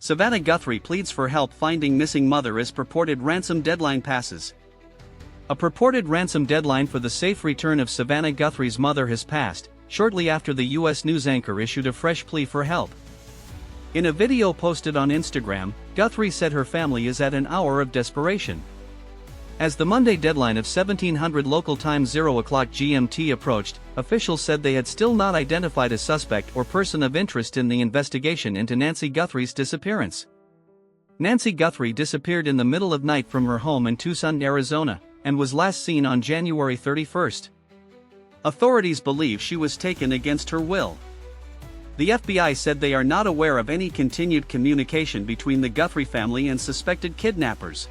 SAVANNAH Guthrie pleads for help finding missing mother as purported ransom deadline passes. A purported ransom deadline for the safe return of SAVANNAH Guthrie's mother has passed, shortly after the U.S. news anchor issued a fresh plea for help. In a video posted on Instagram, Guthrie said her family is at an hour of desperation. As the Monday deadline of 1700 local time 0 o'clock GMT approached, officials said they had still not identified a suspect or person of interest in the investigation into Nancy Guthrie's disappearance. Nancy Guthrie disappeared in the middle of night from her home in Tucson, Arizona, and was last seen on January 31. Authorities believe she was taken against her will. The FBI said they are not aware of any continued communication between the Guthrie family and suspected kidnappers.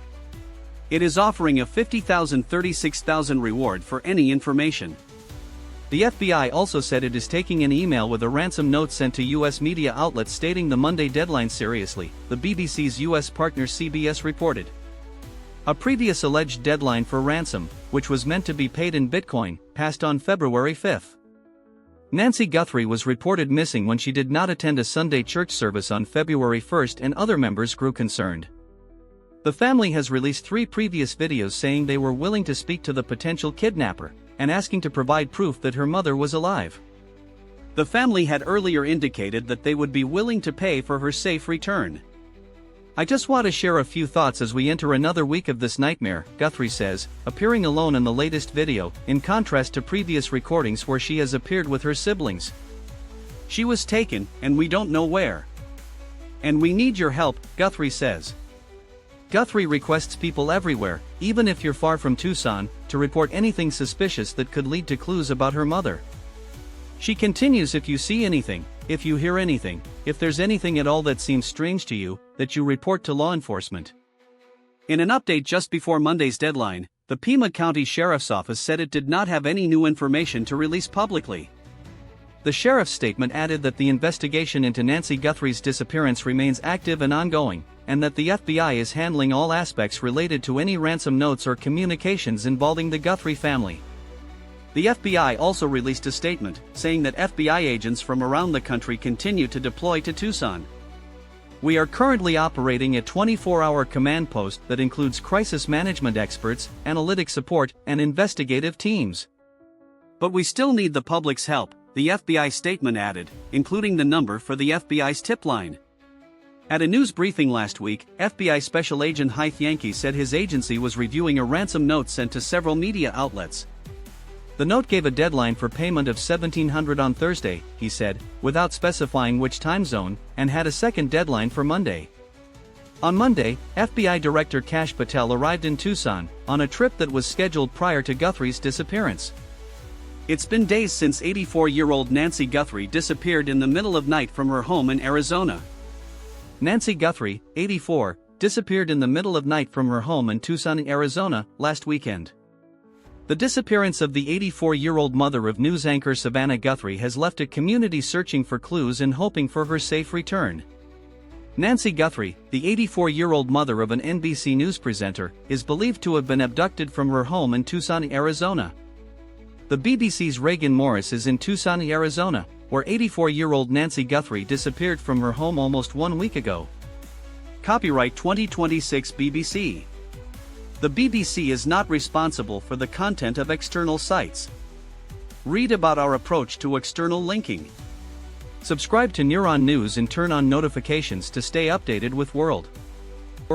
It is offering a $50,000–$36,000 reward for any information. The FBI also said it is taking an email with a ransom note sent to U.S. media outlets stating the Monday deadline seriously, the BBC's U.S. partner CBS reported. A previous alleged deadline for ransom, which was meant to be paid in Bitcoin, passed on February 5. Nancy Guthrie was reported missing when she did not attend a Sunday church service on February 1 and other members grew concerned. The family has released 3 previous videos saying they were willing to speak to the potential kidnapper, and asking to provide proof that her mother was alive. The family had earlier indicated that they would be willing to pay for her safe return. "I just want to share a few thoughts as we enter another week of this nightmare," Guthrie says, appearing alone in the latest video, in contrast to previous recordings where she has appeared with her siblings. "She was taken, and we don't know where. And we need your help," Guthrie says. Guthrie requests people everywhere, even if you're far from Tucson, to report anything suspicious that could lead to clues about her mother. She continues, "If you see anything, if you hear anything, if there's anything at all that seems strange to you, that you report to law enforcement." In an update just before Monday's deadline, the Pima County Sheriff's Office said it did not have any new information to release publicly. The sheriff's statement added that the investigation into Nancy Guthrie's disappearance remains active and ongoing, and that the FBI is handling all aspects related to any ransom notes or communications involving the Guthrie family. The FBI also released a statement, saying that FBI agents from around the country continue to deploy to Tucson. "We are currently operating a 24-hour command post that includes crisis management experts, analytic support, and investigative teams. But we still need the public's help," the FBI statement added, including the number for the FBI's tip line. At a news briefing last week, FBI Special Agent Hythe Yankee said his agency was reviewing a ransom note sent to several media outlets. The note gave a deadline for payment of 1700 on Thursday, he said, without specifying which time zone, and had a second deadline for Monday. On Monday, FBI Director Kash Patel arrived in Tucson, on a trip that was scheduled prior to Guthrie's disappearance. It's been days since 84-year-old Nancy Guthrie disappeared in the middle of night from her home in Arizona. Nancy Guthrie, 84, disappeared in the middle of night from her home in Tucson, Arizona, last weekend. The disappearance of the 84-year-old mother of news anchor SAVANNAH Guthrie has left a community searching for clues and hoping for her safe return. Nancy Guthrie, the 84-year-old mother of an NBC News presenter, is believed to have been abducted from her home in Tucson, Arizona. The BBC's Reagan Morris is in Tucson, Arizona, where 84-year-old Nancy Guthrie disappeared from her home almost 1 week ago. Copyright 2026 BBC. The BBC is not responsible for the content of external sites. Read about our approach to external linking. Subscribe to Neuron News and turn on notifications to stay updated with world.